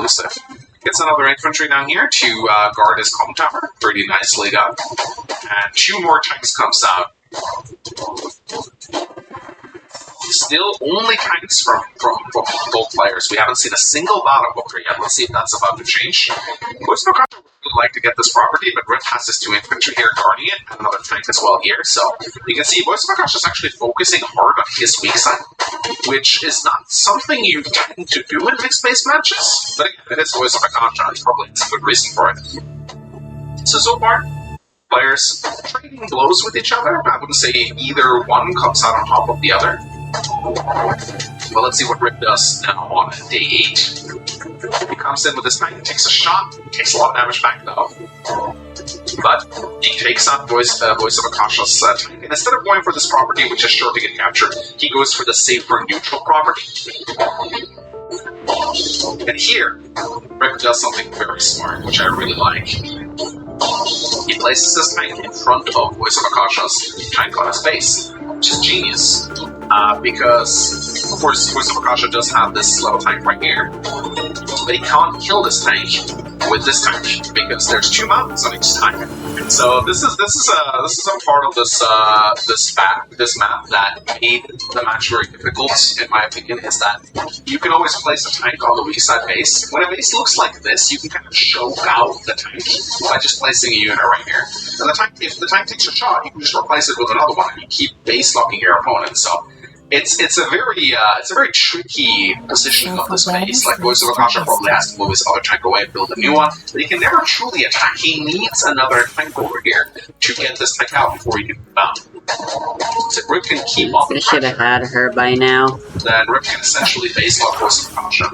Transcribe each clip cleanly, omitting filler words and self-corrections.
elusive. Gets another infantry down here to guard his comm tower. Pretty nicely done. And 2 more tanks comes out. Still only tanks from both players. We haven't seen a single battle booker yet. Let's see if that's about to change. Voice of Akasha would like to get this property, but Rip has his 2 infantry here guarding it, and another tank as well here. So you can see Voice of Akasha is actually focusing hard on his weak side, which is not something you tend to do in mixed-based matches. But again, it is Voice of Akasha, and probably it's a good reason for it. So far, players trading blows with each other. I wouldn't say either one comes out on top of the other. Well, let's see what Rip does now on day 8. He comes in with his tank, takes a shot, takes a lot of damage back though. But he takes out Voice of Akasha's tank, and instead of going for this property, which is sure to get captured, he goes for the safer neutral property. And here, Rip does something very smart, which I really like. He places his tank in front of Voice of Akasha's tank on his base, which is genius. Because, of course, Voice of Akasha does have this little tank right here, but he can't kill this tank with this tank because there's 2 mountains on each tank. So this is a part of this map that made the match very difficult, in my opinion. Is that you can always place a tank on the weak side base. When a base looks like this, you can kind of choke out the tank by just placing a unit right here. And if the tank takes a shot, you can just replace it with another one, and you keep base locking your opponent. So it's a very tricky positioning of this base. Like Voice of Akasha probably has to move his other tank away and build a new one, but he can never truly attack. He needs another tank over here to get this tank out before he can move down. So Rip can keep on. I should have had her by now. Then Rip can essentially base lock Voice of Akasha.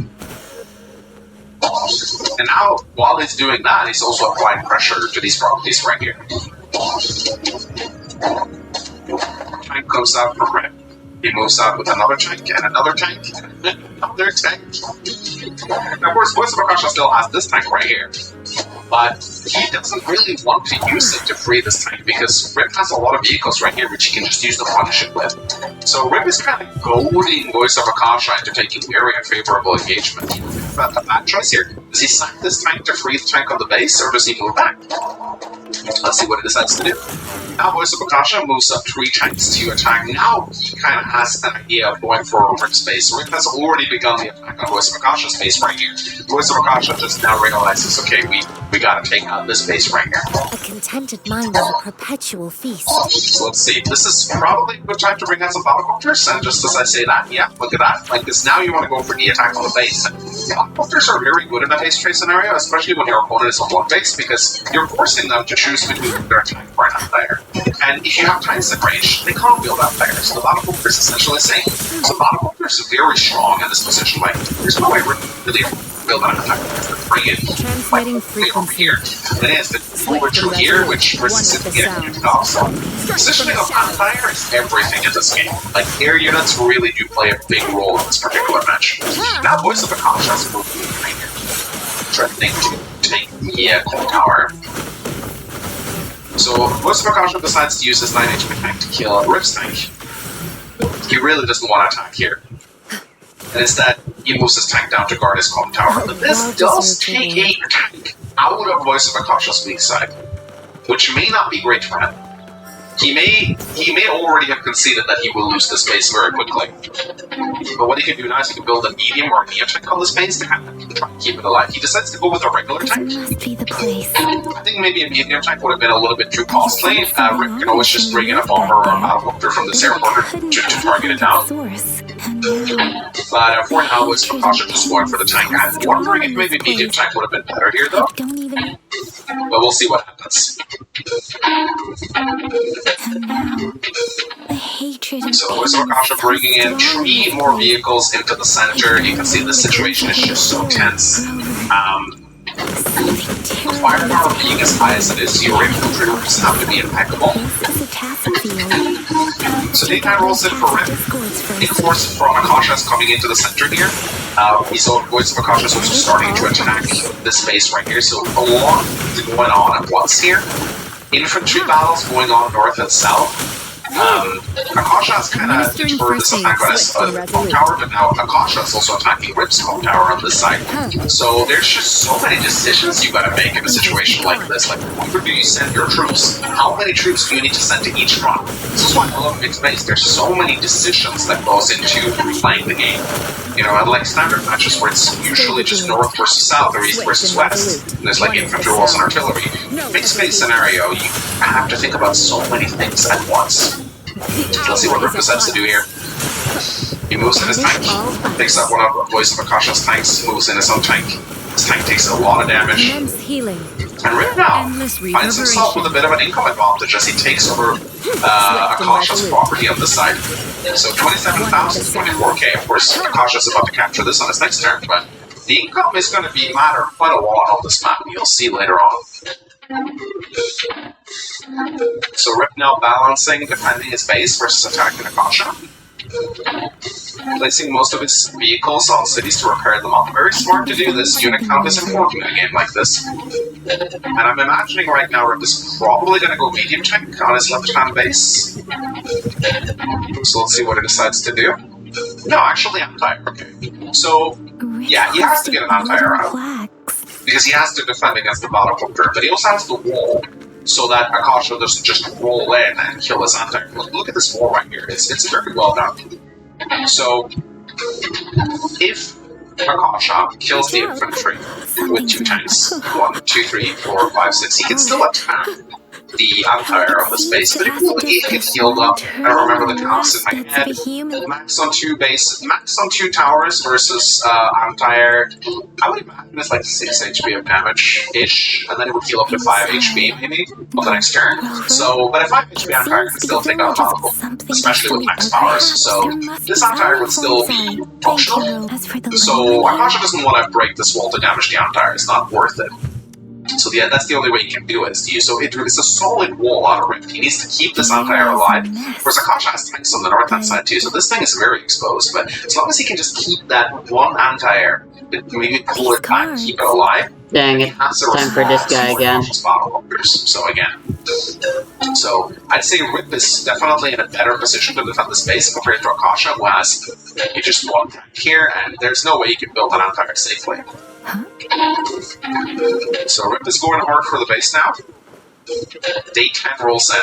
And now, while he's doing that, he's also applying pressure to these properties right here. Tank comes out from Rip. He moves out with another tank, and another tank, and another tank. And of course, Voice of Akasha still has this tank right here. But he doesn't really want to use it to free this tank, because Rip has a lot of vehicles right here, which he can just use to punish it with. So Rip is kind of goading Voice of Akasha into taking very unfavorable engagement. But a bad choice here. Does he sack this tank to free the tank on the base, or does he move back? Let's see what he decides to do. Now Voice of Akasha moves up 3 tanks to attack. Now he kind of has an idea of going for Rip's base. Rip has already begun the attack on Voice of Akasha's base right here. Voice of Akasha just now realizes, okay, we gotta take out this base right here. A contented mind is a perpetual feast. So let's see. This is probably a good time to bring out some helicopters, and just as I say that, yeah, look at that. Like, because now you want to go for the attack on the base. And the helicopters are very good in a base trade scenario, especially when your opponent is on one base, because you're forcing them to choose between their attack or an player. And if you have tanks in range, they can't build out there. So the helicopter is essentially saying, so the helicopter is very strong in this position. Like, there's no way we're really build an attack to bring it like over here. It is the over to here, which versus it getting muted off. So positioning of Empire is everything in this game. Like, air units really do play a big role in this particular match. Now Voice of Akasha has moved right here, threatening to take the coal tower. So Voice of Akasha decides to use his 9 HP tank to kill Rip's tank. He really doesn't want to attack here. And instead, he moves his tank down to guard his comm tower. But this does take a tank out of Voice of Akasha's weak side, which may not be great for him. He may already have conceded that he will lose this base very quickly. But what he can do now is he can build a medium or a near tank on this base to kind of try and keep it alive. He decides to go with a regular tank. I think maybe a medium tank would have been a little bit too costly. Rip can always just bring in a bomber or a helicopter from this airport to target it down. But for now, Voice of Akasha just going for the tank. I'm wondering if maybe medium tank would have been better here, though. But we'll see what happens. So Voice of Akasha bringing in 3 more vehicles into the center. You can see the situation is just so tense. The firepower being as high as it is, your infiltrators have to be impeccable. So Daytime rolls in for Rip. Reinforcements from Akasha is coming into the center here. We saw Voice of Akasha is also starting to attack this base right here, so a lot is going on at once here. Infantry battles going on north and south. Akasha's kind of Administering deterred this first attack aid, on his swift and home resolute. tower, but now Akasha's also attacking Rip's home tower on this side. So there's just so many decisions you gotta make in a situation like this. Like, where do you send your troops? How many troops do you need to send to each front? This is why I love mixed base. There's so many decisions that goes into playing the game. You know, unlike standard matches where it's usually just north versus south or east versus west, and there's like infantry walls and artillery. Mixed base scenario, you have to think about so many things at once. Let's see what Rip decides to do here. He moves in his tank, takes out one of Voice of Akasha's tanks, moves in his own tank. His tank takes a lot of damage. Immense healing. And Rip now Endless finds himself with a bit of an income advantage as he takes over Akasha's property on this side. So 27,000, 24k. Of course, Akasha's about to capture this on his next turn, but the income is going to be matter quite a lot on this map. You'll see later on. So Rip now balancing, defending his base versus attacking Akasha. Placing most of his vehicles on cities to repair them up. Very smart to do this. Unit count is important in a game like this. And I'm imagining right now Rip is probably going to go medium tank on his left-hand base. So let's see what he decides to do. No, actually anti-air. Okay. So, yeah, he has to get an anti-air out. Because he has to defend against the battlecopter, but he also has the wall, so that Akasha doesn't just roll in and kill his anti-air. Look at this wall right here. It's very well done. So, if Akasha kills the infantry with 2 tanks, 1, 2, 3, 4, 5, 6, he can still attack the anti-air of the space, but if he gets healed up, I don't remember the counts in my head, max on 2 base, max on 2 towers versus anti-air, I would imagine it's like 6 HP of damage-ish, and then it would heal up to 5 HP maybe on the next turn. So, but at 5 HP anti-air can still take out a lot, especially with max powers, so this anti-air would still be functional. So Akasha doesn't want to break this wall to damage the anti-air, it's not worth it. So yeah, that's the only way you can do it, is to use. So it's a solid wall out of Rip. He needs to keep this anti-air alive. Whereas Akasha has tanks on the north-hand side too, so this thing is very exposed. But as long as he can just keep that one anti-air, maybe pull it back, keep it alive. Dang it, time for this guy again. So again. So I'd say Rip is definitely in a better position to defend the space compared to Akasha, who has just one tank here, and there's no way you can build an anti-air safely. So Rip is going hard for the base now. Day 10 rolls in.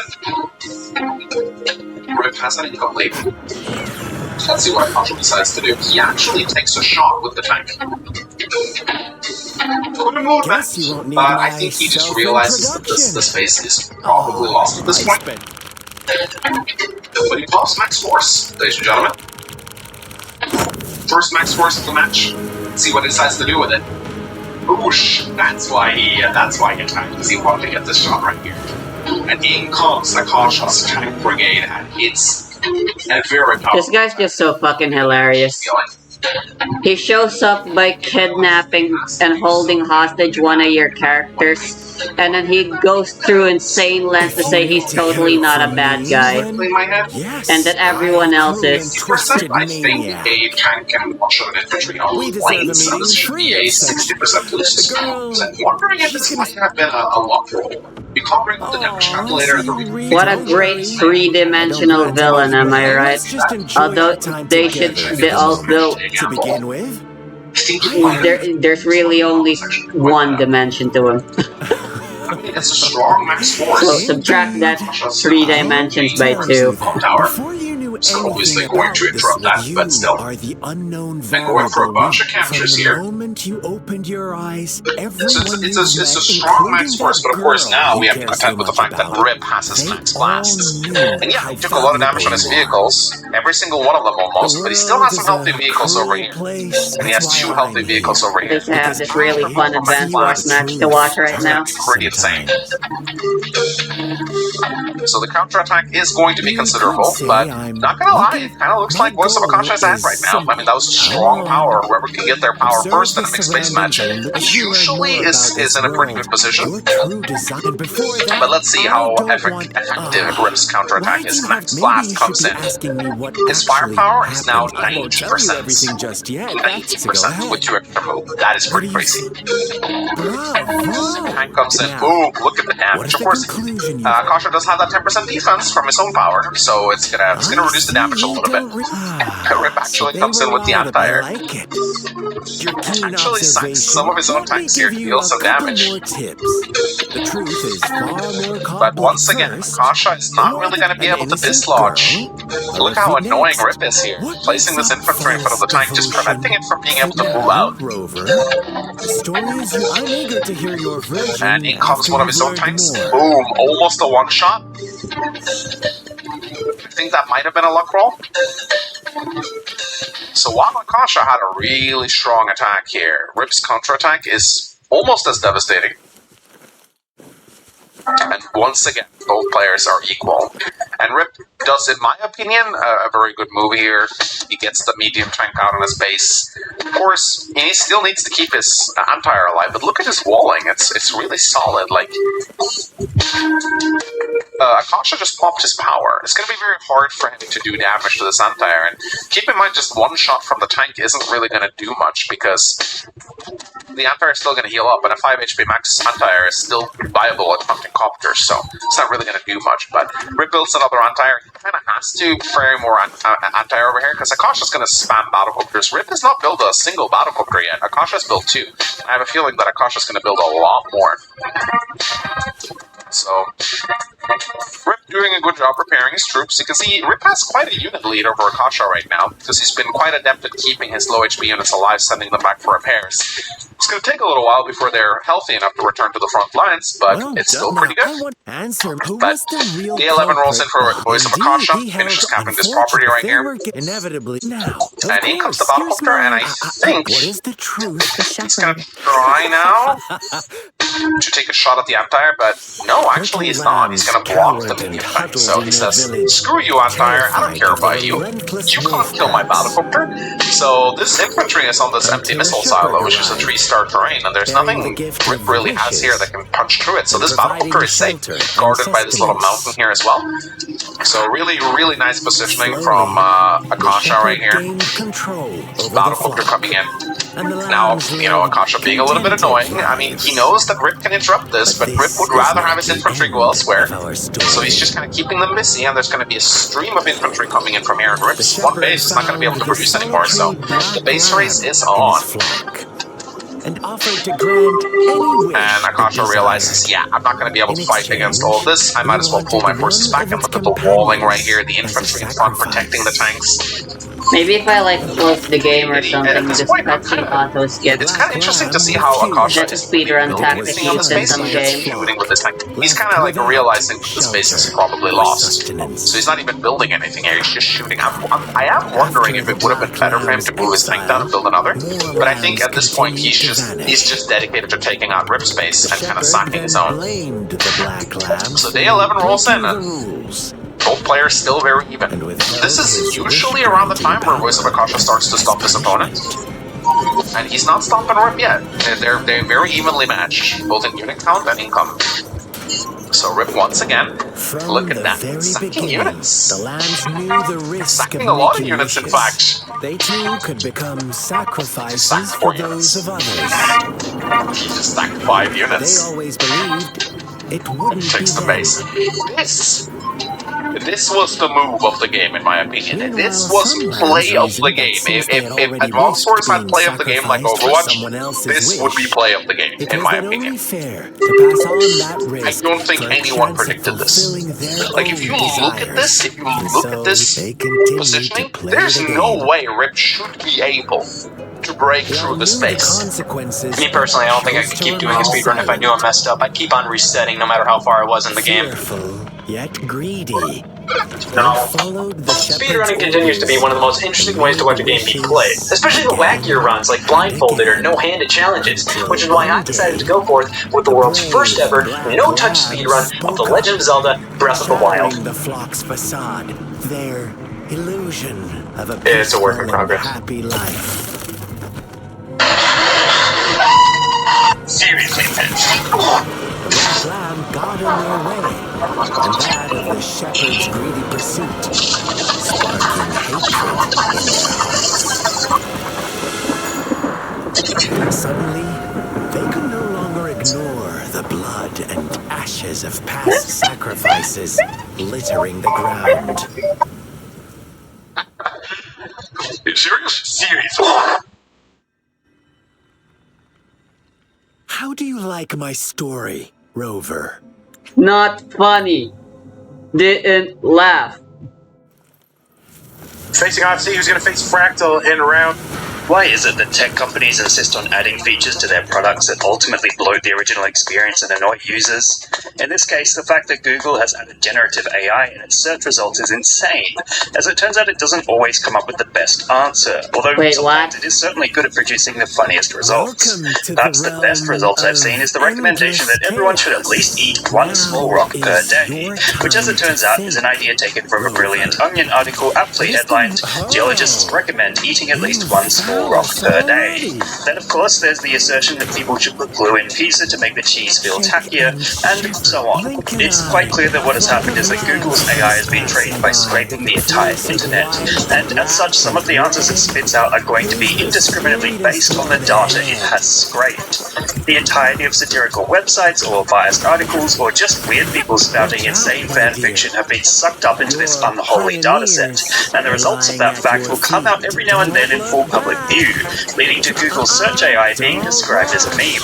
Rip has an income lead. Let's see what Akasha decides to do. He actually takes a shot with the tank. Good movement, but I think he just realizes that this base is probably lost at this point. But he pops max force, ladies and gentlemen. First max force of the match. Let's see what he decides to do with it. Oosh, that's why he attacked, because he wanted to get this shot right here. And in comes Akasha's tank brigade, and it's a very powerful. This guy's just so fucking hilarious. He shows up by kidnapping and holding hostage one of your characters, and then he goes through insane lengths to say he's totally not a bad guy, and that everyone else is. I think a tank and much of an infantry on lanes, and this should be a 60% boost. So I'm wondering if this might have been a luck roll. You can't bring up the damage calculator. What a great 3-dimensional villain, am I right? Although they should be all built to begin with. there's really only one dimension to him. It's a strong max force. So subtract that 3 dimensions by 2. Before you knew So obviously anything going about to this, interrupt that, you but still. are the unknown And going for a bunch of From captures the here. moment you opened your eyes, everyone So it's a strong max force, but of course now we have to contend with the fact that Rip has his max blast. And yeah, he took a lot of damage on his vehicles, every single one of them almost, but he still has some healthy vehicles over here. And he has 2 healthy vehicles over here. They have this really fun Advanced Wars match to watch right now. Pretty insane. So the counterattack is going to be considerable, but not gonna lie, it kind of looks like Voice of Akasha is ahead right now. I mean, that was strong power. Whoever can get their power first in a mixed base match usually is in a pretty good position. But let's see how effective Rip's counterattack is. Max Blast comes in. His firepower is now 90%. 90% with 2 extra move. That is pretty crazy. Tank comes in. Boom, look at the damage. Of course, Akasha does have that 10% defense from his own power, so it's gonna reduce the damage a little bit. Rip actually comes in with the anti-air. Actually sacks some of his own tanks here to deal some damage. But once again, Akasha is not really going to be able to dislodge. Look how annoying Rip is here. Placing this infantry in front of the tank, just preventing it from being able to move out. And in comes one of his own tanks. Boom, almost a one-shot. I think that might have been a luck roll. So while Akasha had a really strong attack here, Rip's counterattack is almost as devastating. And once again, both players are equal. And Rip does, in my opinion, a very good move here. He gets the medium tank out on his base. Of course, he still needs to keep his anti-air alive, but look at his walling. It's really solid. Like, Akasha just popped his power. It's going to be very hard for him to do damage to this anti-air. And keep in mind, just one shot from the tank isn't really going to do much because the anti-air is still going to heal up, and a 5 HP max anti-air is still viable at hunting copters, so it's not really going to do much. But Rip builds another anti-air. He kind of has to carry more anti-air over here because Akasha's going to spam battlecopters. Rip has not built a single battlecopter yet. Akasha's built 2. I have a feeling that Akasha's going to build a lot more. So, Rip doing a good job preparing his troops. You can see Rip has quite a unit lead over Akasha right now, because he's been quite adept at keeping his low HP units alive, sending them back for repairs. It's going to take a little while before they're healthy enough to return to the front lines, but it's still pretty good. But the 11 rolls in for Voice of Akasha, finishes capping this property right here. And in comes the battlecopter, and I think he's going to try now to take a shot at the anti-air, but no, actually he's not. He's going to block the medium tank. So he says, screw you, anti-air, I don't care about you. You can't kill my battlecopter. So this infantry is on this empty missile silo, which is a 3-star terrain, and there's nothing Rip really has here that can punch through it. So this battlecopter is safe, guarded by this little mountain here as well. So really, really nice positioning from Akasha right here. Battlecopter coming in. Now, you know, Akasha being a little bit annoying. I mean, he knows that Rip can interrupt this, but Rip would rather have his infantry go elsewhere. So he's just kind of keeping them busy, and there's going to be a stream of infantry coming in from here, and Rip's one base is not going to be able to produce anymore, so the base race is on. And Akasha realizes, yeah, I'm not going to be able to fight against all of this. I might as well pull my forces back and look at the walling right here, the infantry in front protecting the tanks. Maybe if I like close the game or something, just cutscene auto skip. It's kind of interesting to see how Akasha is speedrun tactic used in some game. With this tank. He's kind of like realizing that the space is probably lost, so he's not even building anything here. He's just shooting. I am wondering if it would have been better for him to move his tank down and build another. But I think at this point he's just dedicated to taking out Rip space and kind of sacking his own. So day 11 rolls in. Both players still very even. This is usually around the time where Voice of Akasha starts to stomp his opponent. And he's not stomping Rip yet. They're very evenly matched, both in unit count and income. So Rip once again, look at that, sacking units. Sacking a lot of units, in fact. They too could become sacrifices Sacked 4 units. of others. He just sacked 5 units. They always believed it wouldn't Takes the base. This was the move of the game, in my opinion. This was play of the game. If Advanced Wars had play of the game like Overwatch, this would be play of the game, in my opinion. I don't think anyone predicted this. Like, if you look at this, positioning, there's no way Rip should be able to break through the space. Me personally, I don't think I could keep doing a speedrun if I knew I messed up. I'd keep on resetting no matter how far I was in the game. Yet greedy. No. Speedrunning continues to be one of the most interesting ways to watch a game be played, especially the wackier runs like blindfolded or no-handed challenges, which is why I decided to go forth with the world's first ever no-touch speedrun of The Legend of Zelda Breath of the Wild. The flock's facade, there illusion of a It's a work in peaceful and progress. happy life. Seriously, The black lamb got in their way, and that of the shepherd's greedy pursuit, sparking hatred in their hearts. Suddenly, they could no longer ignore the blood and ashes of past sacrifices littering the ground. you serious? Seriously. How do you like my story, Rover? Not funny. Didn't laugh. Facing off, see who's going to face Fractal in round. Why is it that tech companies insist on adding features to their products that ultimately bloat the original experience and annoy users? In this case, the fact that Google has added generative AI in its search results is insane, as it turns out it doesn't always come up with the best answer, although Wait, sometimes what? it is certainly good at producing the funniest results. Welcome to Perhaps the the best realm results I've of seen is the recommendation that endless everyone should at chaos. least eat one small rock Now per is day, your which as it time turns to out is an think, idea taken from a Rover. brilliant Onion article aptly headlined, "Geologists recommend eating at least one small rock per day." Then, of course, there's the assertion that people should put glue in pizza to make the cheese feel tackier, and so on. It's quite clear that what has happened is that Google's AI has been trained by scraping the entire internet, and as such, some of the answers it spits out are going to be indiscriminately based on the data it has scraped. The entirety of satirical websites, or biased articles, or just weird people spouting insane fan fiction have been sucked up into this unholy dataset, and the results of that fact will come out every now and then in full public view, leading to Google's search AI being described as a meme.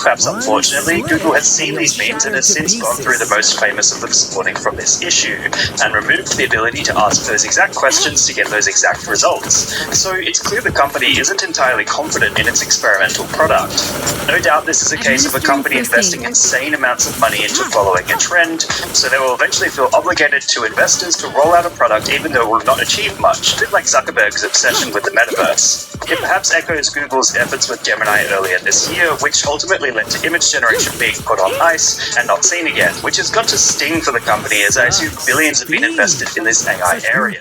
Perhaps unfortunately, Google has seen these memes and has since gone through the most famous of the spawning from this issue, and removed the ability to ask those exact questions to get those exact results. So it's clear the company isn't entirely confident in its experimental product. No doubt this is a case of a company investing insane amounts of money into following a trend, so they will eventually feel obligated to investors to roll out a product even though it will not achieve much, a bit like Zuckerberg's obsession with the metaverse. It perhaps echoes Google's efforts with Gemini earlier this year, which ultimately led to image generation being put on ice and not seen again, which has got to sting for the company as I assume billions have been invested in this AI area.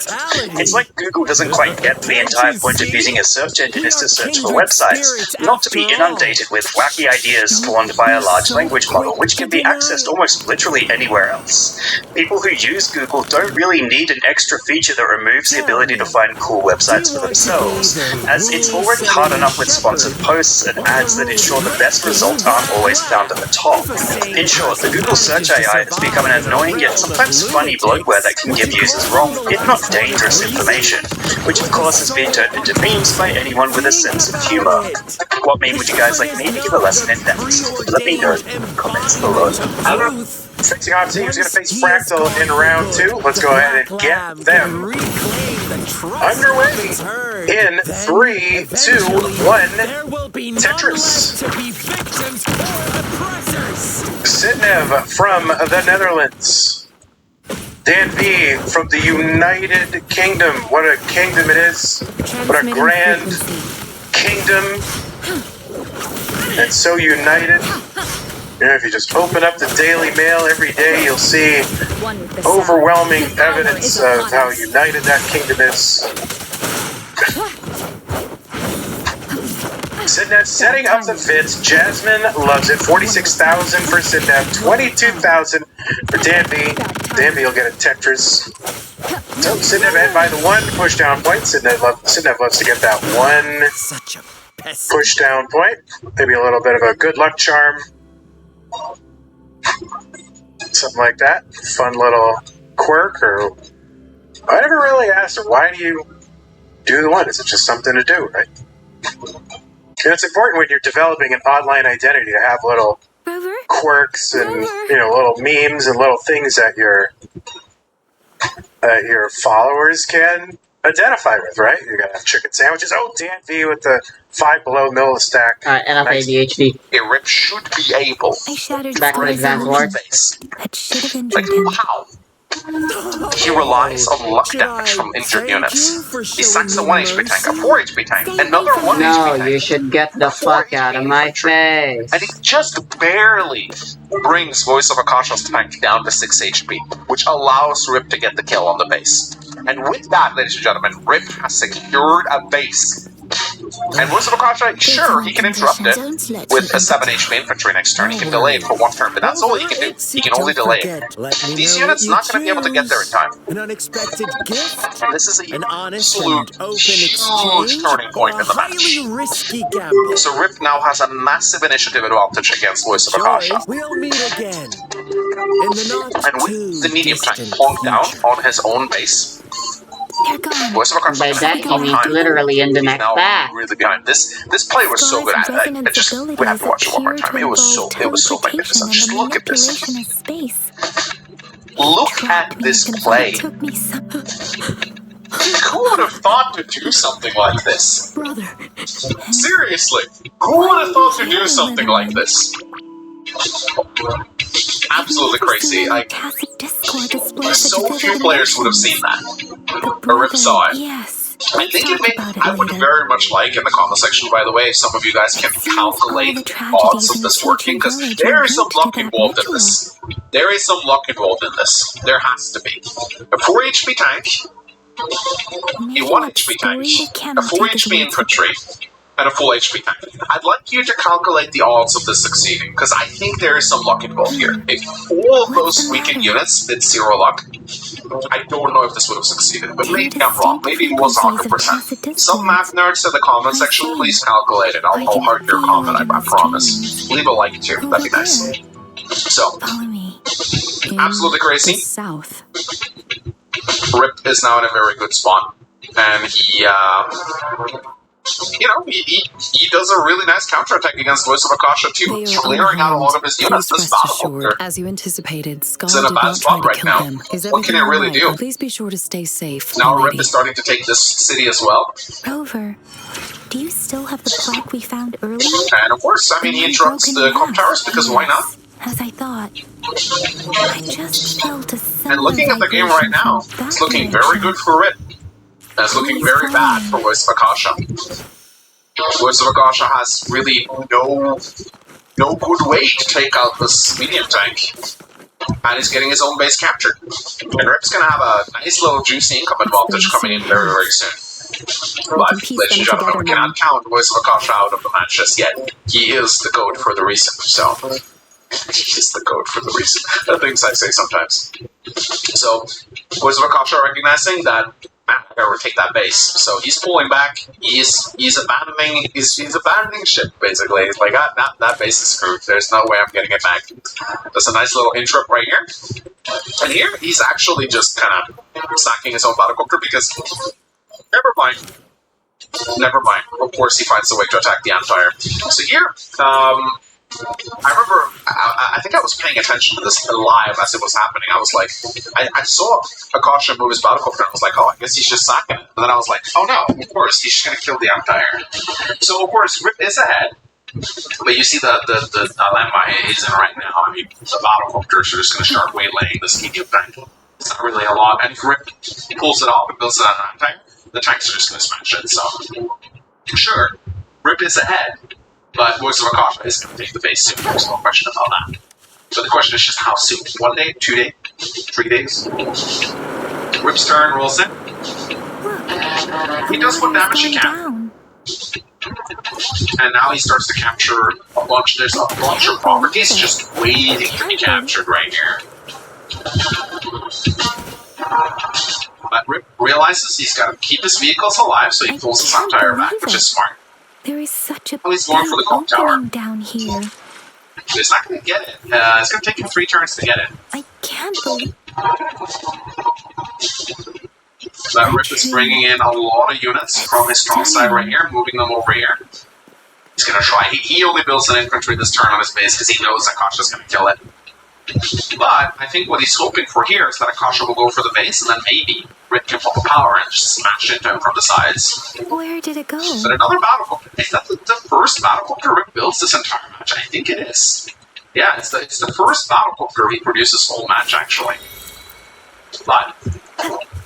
It's like Google doesn't quite get the entire point of using a search engine is to search for websites, not to be inundated with wacky ideas spawned by a large language model, which can be accessed almost literally anywhere else. People who use Google don't really need an extra feature that removes the ability to find cool websites for themselves, as it's already hard enough with sponsored posts and ads that ensure the best results aren't always found at the top. In short, the Google search AI has become an annoying yet sometimes funny bloatware that can give users wrong, if not dangerous information, which of course has been turned into memes by anyone with a sense of humor. What meme would you guys like me to give a lesson in next? Let me know in the comments below. Facing off, see who's going to face Fractal in round 2. Let's go ahead and get them underway in 3, 2, 1. Tetris. Sidnev from the Netherlands. Dan B from the United Kingdom. What a kingdom it is. What a grand kingdom. And so united. You know, if you just open up the Daily Mail every day, you'll see overwhelming evidence of how united that kingdom is. Sidnev setting up the fits. Jasmine loves it. 46,000 for Sidnev. 22,000 for Danby. Danby will get a Tetris. So Sidnev ahead by the 1 push down point. Sidnev loves to get that 1 Such a pest. push down point. Maybe a little bit of a good luck charm. Something like that. Fun little quirk. Or I never really asked her, why do you do the 1? Is it just something to do, right? And it's important when you're developing an online identity to have little Rover? quirks and little memes and little things that your followers can identify with, right? You're gonna have chicken sandwiches. Oh, Dan V with the 5 below millistack. Alright, enough Nice. ADHD. A rip should be able I shattered Back to his exam eyes. board. space. That should have Like, injured him. how? He relies on luck damage from injured units. He sacks a 1 HP tank, a 4 HP tank, another 1 No, HP tank. you should get the 4 fuck out HP of my infantry. face. And he just barely brings Voice of Akasha's tank down to 6 HP, which allows Rip to get the kill on the base. And with that, ladies and gentlemen, Rip has secured a base. And Voice of Akasha, sure, he can interrupt it with a 7 HP infantry next turn. He can delay it for 1 turn, but that's all he can do. He can only delay it. These units not going to be able to get there in time. An unexpected gift, And this is an honest absolute and open huge exchange, turning point or in the highly match. risky gamble. So Rip now has a massive initiative advantage against Voice of Akasha. We'll meet again in the not And too with the medium tank distant plonked down future. on his own base, They're gone. Voice of Akasha By is that, he means behind. literally in the next Now back. really behind. This play was so good. I just we have to watch it one more time. It was so magnificent. Just look at this. Look at this play. Who would have thought to do something like this? Brother. Seriously, who would have thought to do something like this? Absolutely crazy. So few players would have seen that. Or Rip saw it. Yes. I think I would very much like in the comment section, by the way, if some of you guys can calculate the odds of this working, because there is some luck involved in this. There is some luck involved in this. There has to be. A 4 HP tank, a 1 HP tank, a 4 HP infantry, and a full HP tank. I'd like you to calculate the odds of this succeeding, because I think there is some luck involved here. If all of those weakened units did 0 luck, I don't know if this would have succeeded, but maybe I'm wrong. Maybe it was 100%. Some math nerds in the comment section, please calculate it. I'll heart your comment, I promise. Leave a like too, that'd be nice. So, absolutely crazy. South. Rip is now in a very good spot, and he does a really nice counterattack against Voice of Akasha too, clearing out a lot of his units. This battle as you anticipated, Scar is in a did bad not try spot to right kill now. him. Is What can it everything really all right? do? Please be sure to stay safe. Now my Rip lady. is starting to take this city as well. Rover, do you still have the plaque we found earlier? And of course, I mean, he interrupts the clock towers because why not? As I thought. I just felt a And looking at the game right now, it's looking very good for Rip. And it's looking very bad for Voice of Akasha. Voice of Akasha has really no good way to take out this medium tank. And he's getting his own base captured. And Rip's gonna have a nice little juicy income advantage coming in very, very soon. But, ladies and gentlemen, we cannot count Voice of Akasha out of the match just yet. He is the GOAT for the reason, so... He is the GOAT for the reason. The things I say sometimes. So, Voice of Akasha recognizing that I gotta take that base. So he's pulling back. He's abandoning ship basically. He's like, that base is screwed. There's no way I'm getting it back. There's a nice little interrupt right here. And here he's actually just kind of sacking his own battlecopter because never mind. Of course he finds a way to attack the Empire. So here, I remember, I think I was paying attention to this live as it was happening. I was like, I saw Akasha move his battlecopter, and I was like, oh, I guess he's just sacking it. And then I was like, oh no, of course, he's just going to kill the Empire. So, of course, Rip is ahead. But you see the dilemma he's in right now. I mean, the battlecopters are just going to start waylaying this medium tank. It's not really a lot. And if Rip pulls it off and builds it on an tank, the tanks are just going to smash it. So, sure, Rip is ahead. But Voice of Akasha is going to take the base soon. There's no question about that. So the question is just how soon? 1 day? 2 days? 3 days? Rip's turn rolls in. He does what damage he can. And now he starts to capture a bunch. There's a bunch of properties just waiting to be captured right here. But Rip realizes he's got to keep his vehicles alive, so he pulls his Empire back, which is smart. There is such a He's going for the clock tower. down here. He's not going to get it. It's going to take him 3 turns to get it. I can't believe. That Rip is bringing in a lot of units from his strong side right here, moving them over here. He's going to try. He only builds an infantry this turn on his base because he knows Akasha's going to kill it. But I think what he's hoping for here is that Akasha will go for the base, and then maybe Rip can pull the power and just smash into him from the sides. Where did it go? But another battlecopter. Is that the first battlecopter Rip builds this entire match? I think it is. Yeah, it's the first battlecopter he produces whole match, actually. But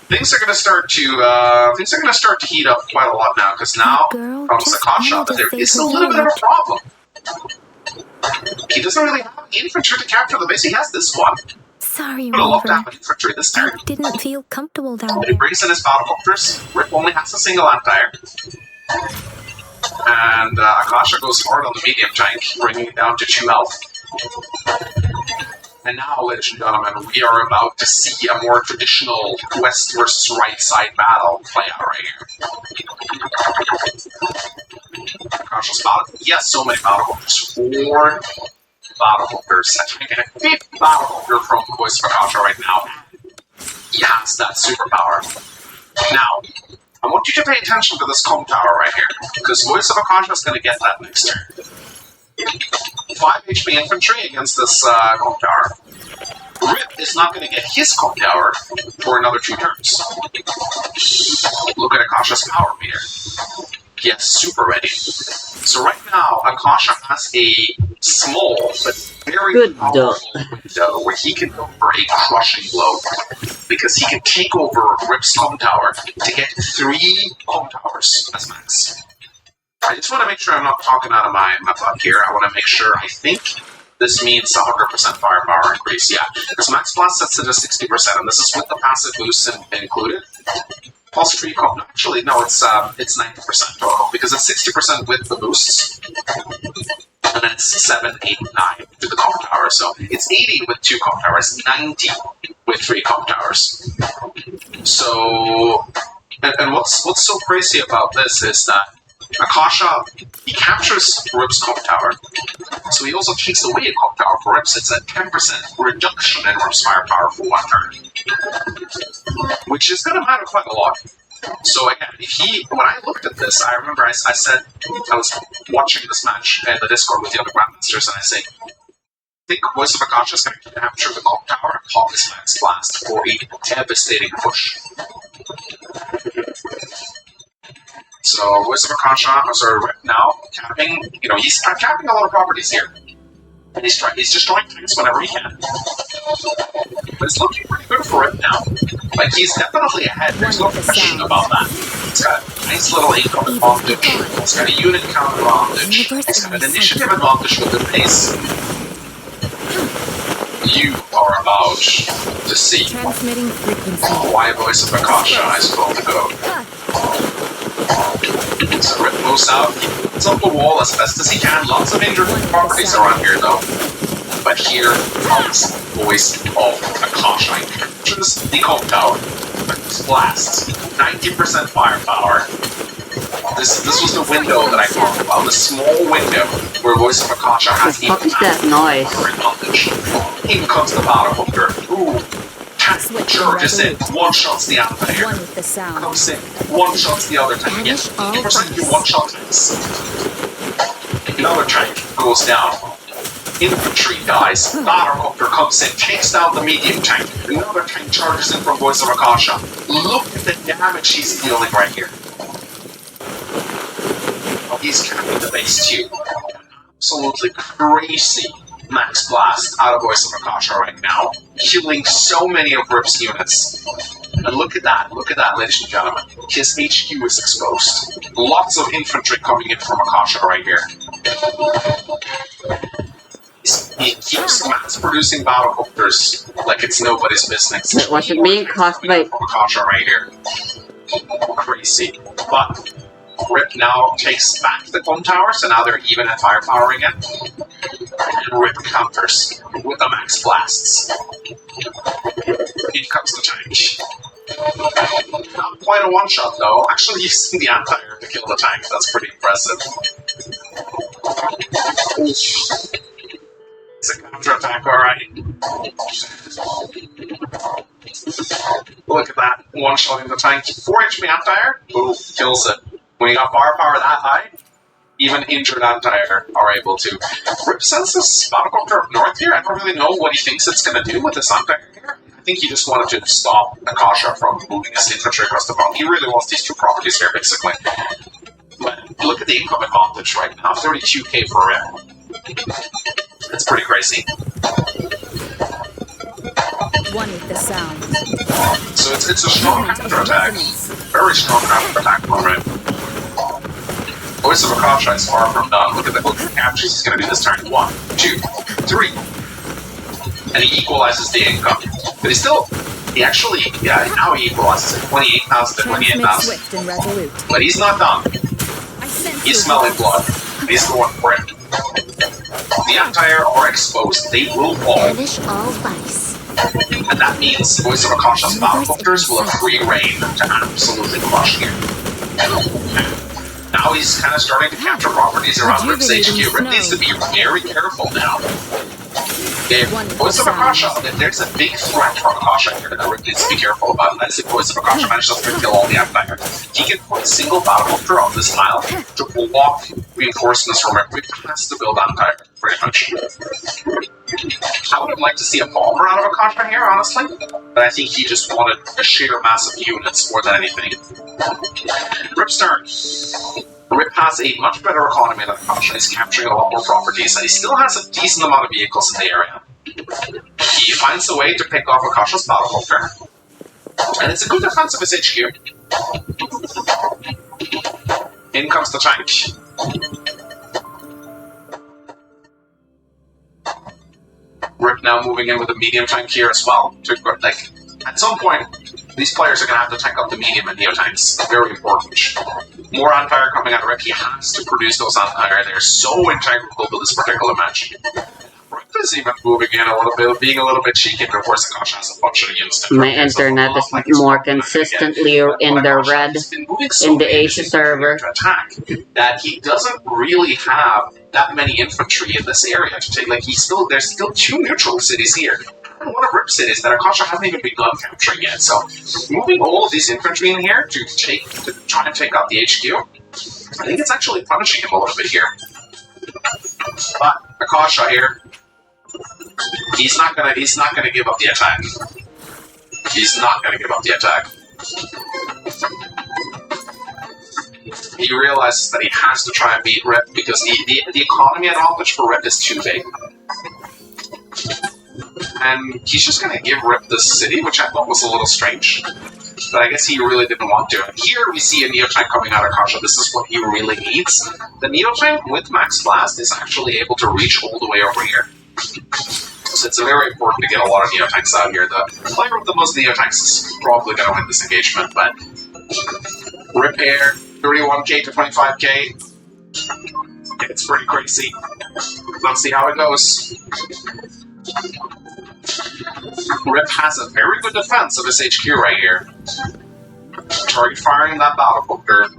things are gonna start to heat up quite a lot now, because now from Sakasha there is a little bit of a problem. He doesn't really have any infantry to capture the base. He has this one. Sorry, But I love to have River. an infantry this turn. I didn't feel comfortable down He there. brings in his battlecopters. Rip only has a single anti-air. And Akasha goes hard on the medium tank, bringing it down to 2 health. And now, ladies and gentlemen, we are about to see a more traditional west versus right side battle play out right here. Akasha's battle. He has so many battlecopters. 4 battlecopters. I get a 5th battlecopter from Voice of Akasha right now. He has that superpower. Now, I want you to pay attention to this comp tower right here, because Voice of Akasha is going to get that next turn. 5 HP infantry against this comp tower. Rip is not going to get his comp tower for another 2 turns. Look at Akasha's power meter. He has super ready. So right now, Akasha has a small but very powerful window where he can go for a crushing blow. Because he can take over Rip's comp tower to get 3 comp towers as max. I just want to make sure I'm not talking out of my butt here. I want to make sure, I think this means 100% firepower increase, yeah. Because max blast sets it to 60%, and this is with the passive boost included. Plus 3 comp. Actually, no, it's 90% total, because it's 60% with the boosts. And then it's 7, 8, 9 to the comp tower. So it's 80 with 2 comp towers, 90 with 3 comp towers. So, and what's so crazy about this is that Akasha, he captures Rip's comp tower, so he also takes away a comp tower for Rip's. It's a 10% reduction in Rip's firepower for 1 turn, which is going to matter quite a lot. So again, when I looked at this, I remember I said, I was watching this match in the Discord with the other Grandmasters, and I say, I think Voice of Akasha is going to capture the comp tower and pop his max blast for a devastating push. So, Voice of Akasha, Rip now, capping, he's capping a lot of properties here. And he's just drawing tanks whenever he can. But it's looking pretty good for Rip now. Like, he's definitely ahead, there's no question about that. He's got a nice little income advantage, he's got a unit count advantage, he's got an initiative advantage with the base. You are about to see why Voice of Akasha is going to go. So Rip moves out, he puts up the wall as best as he can. Lots of injured properties around here though. But here comes Voice of Akasha. He captures the comp tower. Blasts. 90% firepower. This was the window that I talked about. The small window where Voice of Akasha has what the fuck is that noise? advantage. In comes the battlecopter. Ooh. Charges in, 1-shots the anti-air. Comes in, 1-shots the other tank. Yes, 80% you 1-shot tanks. Another tank goes down. Infantry dies. Battlecopter comes in, takes down the medium tank. Another tank charges in from Voice of Akasha. Look at the damage he's dealing right here. Oh, he's capping the base too. Absolutely crazy max blast out of Voice of Akasha right now, killing so many of Rip's units. And look at that, ladies and gentlemen. His HQ is exposed. Lots of infantry coming in from Akasha right here. He keeps mass-producing battlecopters like it's nobody's business. Was it being caused by Akasha right here? Crazy. But Rip now takes back the comp tower, so now they're even at firepower again. And Rip counters with the max blasts. In comes the tank. Not quite a one-shot though, actually using the anti-air to kill the tank, that's pretty impressive. It's a counter-attack, alright. Look at that, one-shotting the tank. 4 HP anti-air, boom, kills it. When you got firepower that high, even injured anti-air are able to. Rip sends this battlecopter up north here. I don't really know what he thinks it's going to do with this anti-air here. I think he just wanted to stop Akasha from moving his infantry across the front. He really wants these 2 properties here, basically. But look at the income advantage right now. 32k for Rip. It's pretty crazy. One with the sound. So it's a strong counter-attack. Very strong counter-attack from Rip. Voice of Akasha is far from done. Look at the captures he's going to do this turn. 1, 2, 3. And he equalizes the income. But he actually, now he equalizes it. 28,000 to 28,000. But he's not done. He's smelling blood. He's going for it. The Empire are exposed. They will fall. And that means Voice of Akasha's battlecopters will have free reign to absolutely crush here. Now he's kind of starting to capture properties around Rip's HQ. Rip needs to be very careful now. If Voice of Akasha, if there's a big threat from Akasha here that Rip needs to be careful about, and that is if Voice of Akasha manages to kill all the Empire. He can put a single battlecopter on this tile to block reinforcements from Rip. Rip has to build Empire, pretty much. I would have liked to see a bomber out of Akasha here, honestly, but I think he just wanted a sheer mass of units more than anything. Rip's turn. Rip has a much better economy than Akasha. He's capturing a lot more properties, and he still has a decent amount of vehicles in the area. He finds a way to pick off Akasha's battlecopter, and it's a good defense of his HQ. In comes the tank. Rip now moving in with a medium tank here as well. At some point, these players are going to have to tank up the medium and neo tanks. Very important. More Empire coming out of Rip. He has to produce those Empire. They're so integral to this particular match. Rip is even moving in a little bit, being a little bit cheeky before Akasha has a bunch of units. My internet is more consistently in the red in the Asia server. Attack that he doesn't really have that many infantry in this area to take. There's still 2 neutral cities here. And one of Rip's cities that Akasha hasn't even begun capturing yet. So moving all of these infantry in here to try and take out the HQ, I think it's actually punishing him a little bit here. But Akasha here, he's not gonna give up the attack. He's not gonna give up the attack. He realizes that he has to try and beat Rip because the economy advantage for Rip is too big. And he's just going to give Rip this city, which I thought was a little strange. But I guess he really didn't want to. And here we see a Neotank coming out of Akasha. This is what he really needs. The Neotank with Max Blast is actually able to reach all the way over here. So it's very important to get a lot of Neotanks out here. The player with the most Neotanks is probably going to win this engagement, but Rip here, 31k to 25k. It's pretty crazy. Let's see how it goes. Rip has a very good defense of his HQ right here. Target firing that battlecopter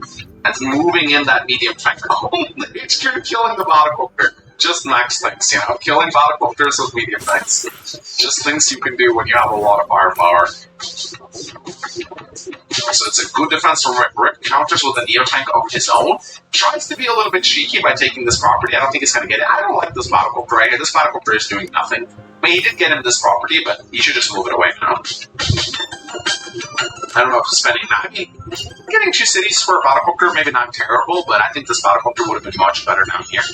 and moving in that medium tank. Oh, the HQ killing the battlecopter. Just max things, killing battlecopters with medium tanks. Just things you can do when you have a lot of firepower. So it's a good defense from Rip. Rip counters with a Neotank of his own. Tries to be a little bit cheeky by taking this property. I don't think he's going to get it. I don't like this battlecopter right here. This battlecopter is doing nothing. I mean, he did get him this property, but he should just move it away now. I don't know if spending that. I mean, getting 2 cities for a battlecopter, maybe not terrible, but I think this battlecopter would have been much better down here.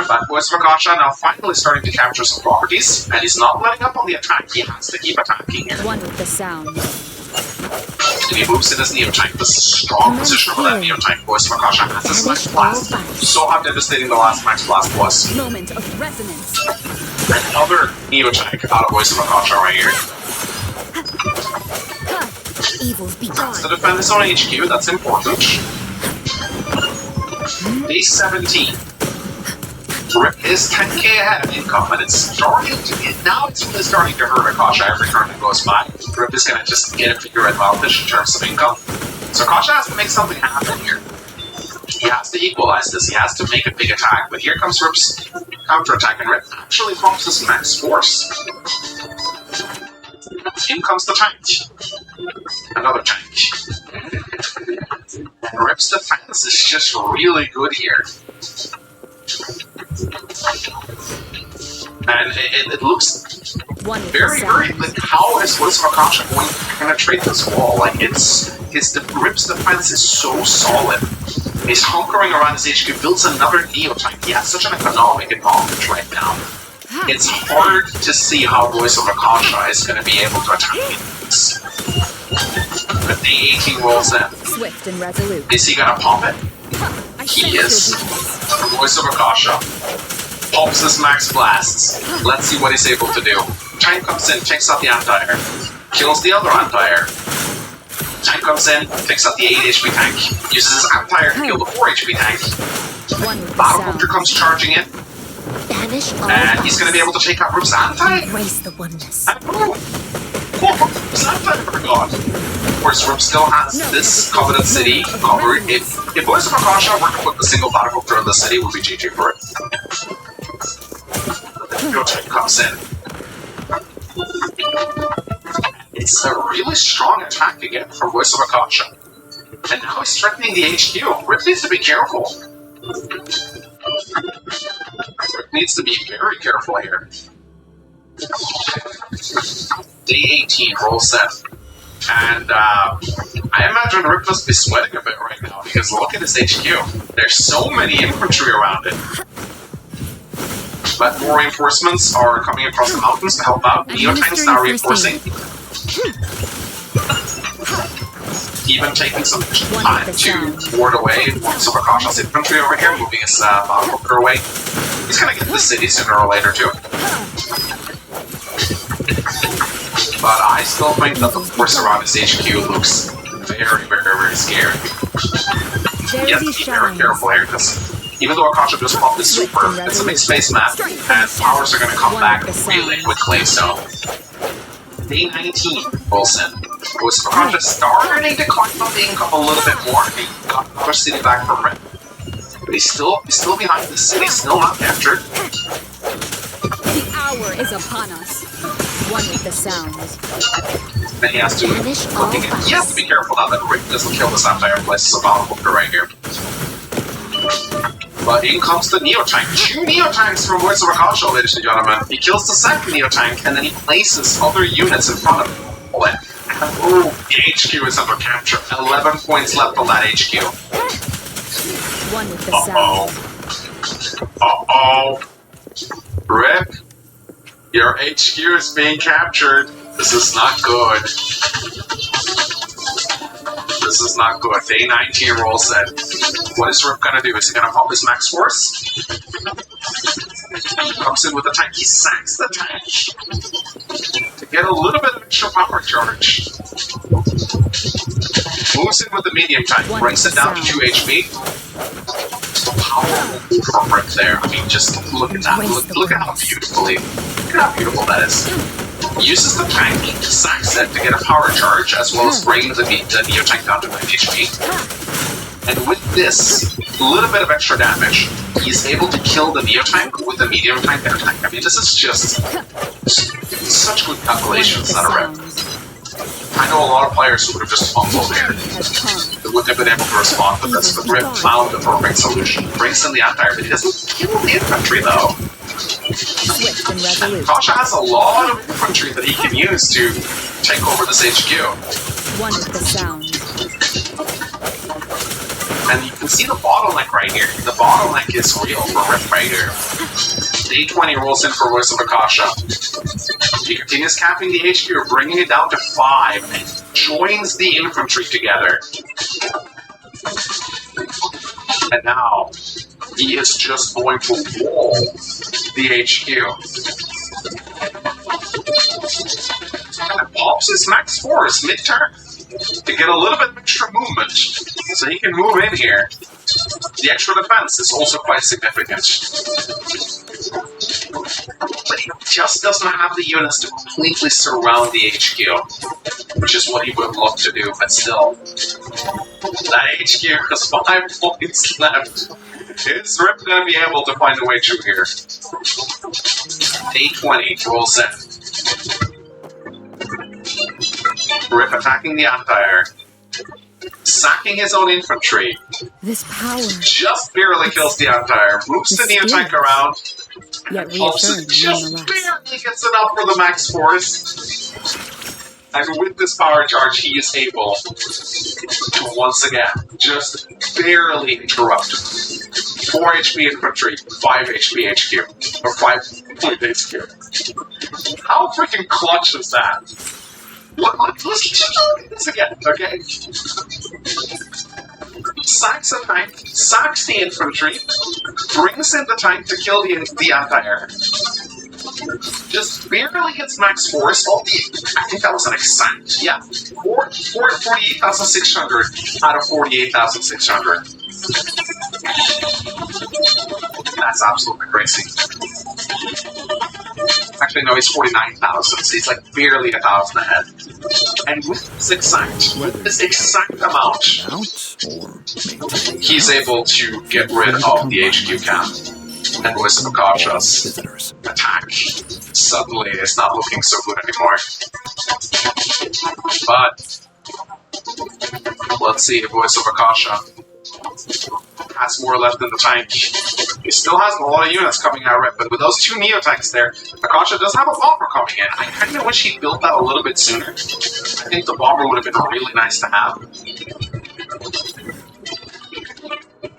But Voice of Akasha now finally starting to capture some properties, and he's not letting up on the attack. He has to keep attacking here. One with the sound. And he moves in his Neotank. This is a strong position for that Neotank. Voice of Akasha has this Max Blast. So how devastating the last Max Blast was. Moment of resonance. Another Neotank out of Voice of Akasha right here. Evils be gone. To defend his own HQ, that's important. Day 17. Rip is 10k ahead of income, and it's starting to get, now it's really starting to hurt Akasha every turn that goes by. Rip is going to just get a figure advantage in terms of income. So Akasha has to make something happen here. He has to equalize this, he has to make a big attack, but here comes Rip's counterattack, and Rip actually pumps his max force. In comes the tank. Another tank. And Rip's defense is just really good here. And it looks very, like, how is Voice of Akasha going to penetrate this wall? Like, Rip's defense is so solid. He's hunkering around his HQ, builds another Neotank. He has such an economic advantage right now. it's hard to see how Voice of Akasha is going to be able to attack this. But the 18 rolls in. Swift and resolute. Is he going to pop it? He is. Voice of Akasha pops his max blasts. Let's see what he's able to do. Tank comes in, takes out the anti-air. Kills the other anti-air. Tank comes in, takes out the 8 HP tank. Uses his anti-air to kill the 4 HP tank. Battlecopter comes charging in. Banish all And he's going to be able to take out Roof's anti-air. Embrace the oneness. And boom! Roof's anti-air for God. Of course, Roof still has this Covenant City covered. If Voice of Akasha were to put the single battlecopter in the city, would be GG for it. Your tank comes in. It's a really strong attack again from Voice of Akasha. And now he's threatening the HQ. Rip needs to be careful. Rip needs to be very careful here. Day 18, roll set. And I imagine Rip must be sweating a bit right now, because look at his HQ. There's so many infantry around it. But more reinforcements are coming across the mountains to help out. Neotanks now reinforcing. Even taking some time to ward away Voice of Akasha's infantry over here, moving his battlecopter away. He's gonna get the city sooner or later too. But I still think that the force around his HQ looks very, very, very scary. You have to be very careful here, because even though Akasha just popped this super, it's a mixed space map, and powers are going to come back really quickly, so... Day 19 rolls in. Was Akasha starting to climb up the income a little bit more? He got another city back from Rip. But he's still behind the city, still not captured. The hour is upon us. One with the sounds. Then he has to he has to be careful now that Rick doesn't kill this entire place. It's a battlecopter right here. But in comes the Neotank. 2 Neotanks from Voice of Akasha, ladies and gentlemen. He kills the second Neotank, and then he places other units in front of him. And oh, the HQ is under capture. 11 points left on that HQ. One with the sound. Uh-oh. Rip, your HQ is being captured. This is not good. This is not good. Day 19 roll set. What is Rip gonna do? Is he gonna pop his max force? He comes in with the tank. He sacks the tank to get a little bit of extra power charge. Moves in with the medium tank. Brings it down to 2 HP. Just a powerful move from Rip there. I mean, just look at that. Look at how beautiful that is. Uses the tank, sacks it to get a power charge, as well as bring the Neotank down to 9 HP. And with this little bit of extra damage, he's able to kill the Neotank with the medium tank air tank. I mean, this is just such good calculations out of Rip. I know a lot of players who would have just fumbled here. They wouldn't have been able to respond to this, but Rip found the perfect solution. Brings in the anti-air, but he doesn't kill the infantry though. Akasha has a lot of infantry that he can use to take over this HQ. One with the sound. And you can see the bottleneck right here. The bottleneck is real for Rip right here. Day 20 rolls in for Voice of Akasha. He continues capping the HQ, bringing it down to 5, and joins the infantry together. And now, he is just going to wall the HQ. And pops his max force mid-turn to get a little bit of extra movement, so he can move in here. The extra defense is also quite significant. But he just doesn't have the units to completely surround the HQ, which is what he would love to do, but still. That HQ has 5 points left. Is Rip going to be able to find a way through here? Day 20, roll set. Rip attacking the anti-air. Sacking his own infantry. This power just barely kills the anti-air. Moves the Neotank around. Yet Just barely gets enough for the max force. And with this power charge, he is able to once again just barely interrupt 4 HP infantry, 5 HP HQ. Or 5 point HQ. How freaking clutch is that? Let's look at this again, okay? Sacks a tank, sacks the infantry, brings in the tank to kill the anti-air. Just barely hits max force. Oh, I think that was an exact. Yeah. 48,600 out of 48,600. That's absolutely crazy. Actually, no, he's 49,000, so he's like barely 1,000 ahead. And with this exact amount, he's able to get rid of the HQ camp. And Voice of Akasha's attack suddenly is not looking so good anymore. But let's see if Voice of Akasha has more left in the tank. He still has a lot of units coming out of it, but with those 2 Neo tanks there, Akasha does have a bomber coming in. I kind of wish he built that a little bit sooner. I think the bomber would have been really nice to have.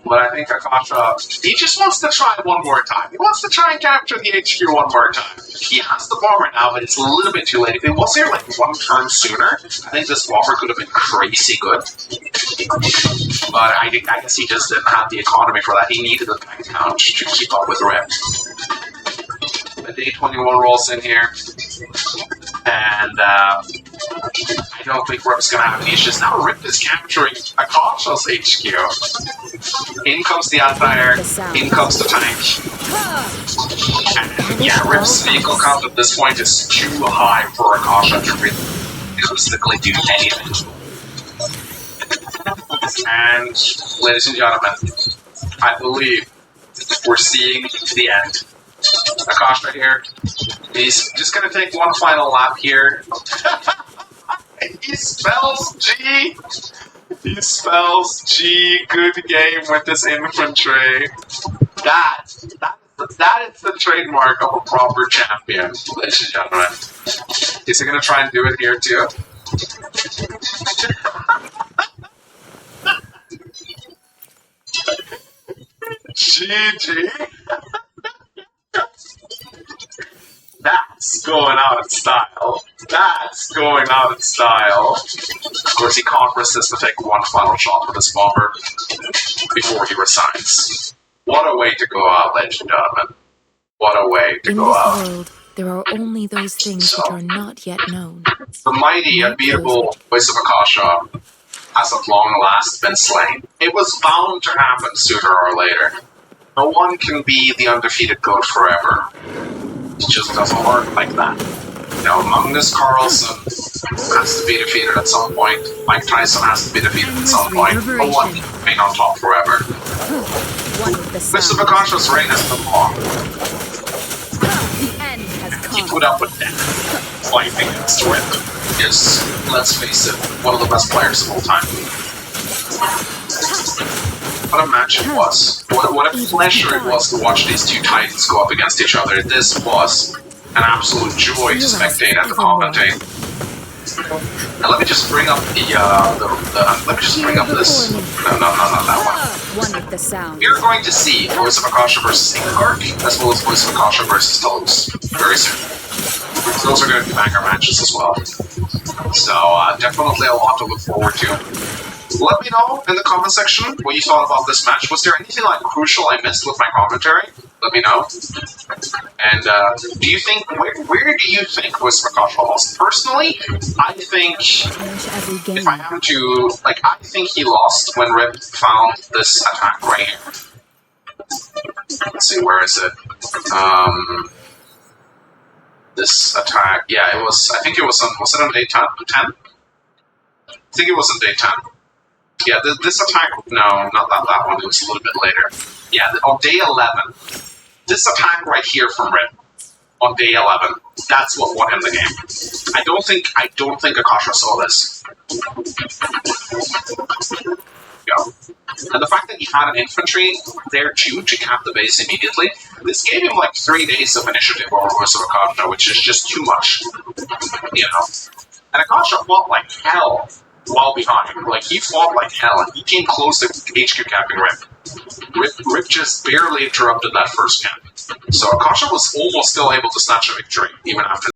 But I think Akasha, he just wants to try one more time. He wants to try and capture the HQ one more time. He has the bomber now, but it's a little bit too late. If it was here like 1 turn sooner, I think this bomber could have been crazy good. But I guess he just didn't have the economy for that. He needed the tank count to keep up with Rip. The day 21 rolls in here, and I don't think Rip's gonna have any issues. Now Rip is capturing Akasha's HQ. In comes the anti-air, in comes the tank. And yeah, Rip's vehicle count at this point is too high for Akasha to realistically do anything. And, ladies and gentlemen, I believe we're seeing the end. Akasha here, he's just gonna take one final lap here. He spells G! He spells G, good game with this infantry. That is the trademark of a proper champion, ladies and gentlemen. Is he gonna try and do it here too? GG! That's going out in style. That's going out in style. Of course, he can't resist to take one final shot with his bomber before he resigns. What a way to go out, ladies and gentlemen. What a way to go out. In this world, there are only those things which are not yet known. The mighty, unbeatable Voice of Akasha has at long last been slain. It was bound to happen sooner or later. No one can be the undefeated GOAT forever. It just doesn't work like that. You know, Magnus Carlsen has to be defeated at some point. Mike Tyson has to be defeated at some point. No one can remain on top forever. Voice of Akasha's reign has been long. He put up with that. Fighting against Rip is, let's face it, one of the best players of all time. What a match it was. What a pleasure it was to watch these 2 titans go up against each other. This was an absolute joy to spectate and to commentate. And let me just bring up let me just bring up this. No, not that one. We're going to see Voice of Akasha versus Inkark, as well as Voice of Akasha versus Toes very soon. Those are going to be banger matches as well. So, definitely a lot to look forward to. Let me know in the comment section what you thought about this match. Was there anything like crucial I missed with my commentary? Let me know. And do you think where do you think Voice of Akasha lost? Personally, I think if I am to I think he lost when Rip found this attack right here. Let's see, where is it? This attack, yeah, it was. I think it was on. Was it on day 10? I think it was on day 10. Yeah, this attack, no, not that one, it was a little bit later. Yeah, on day 11, this attack right here from Rip, on day 11, that's what won him the game. I don't think Akasha saw this. Yeah. And the fact that he had an infantry there too to cap the base immediately, this gave him like 3 days of initiative over Voice of Akasha, which is just too much. You know? And Akasha fought like hell well behind. Like, he fought like hell, and he came close to HQ capping Rip. Rip just barely interrupted that first cap. So Akasha was almost still able to snatch a victory, even after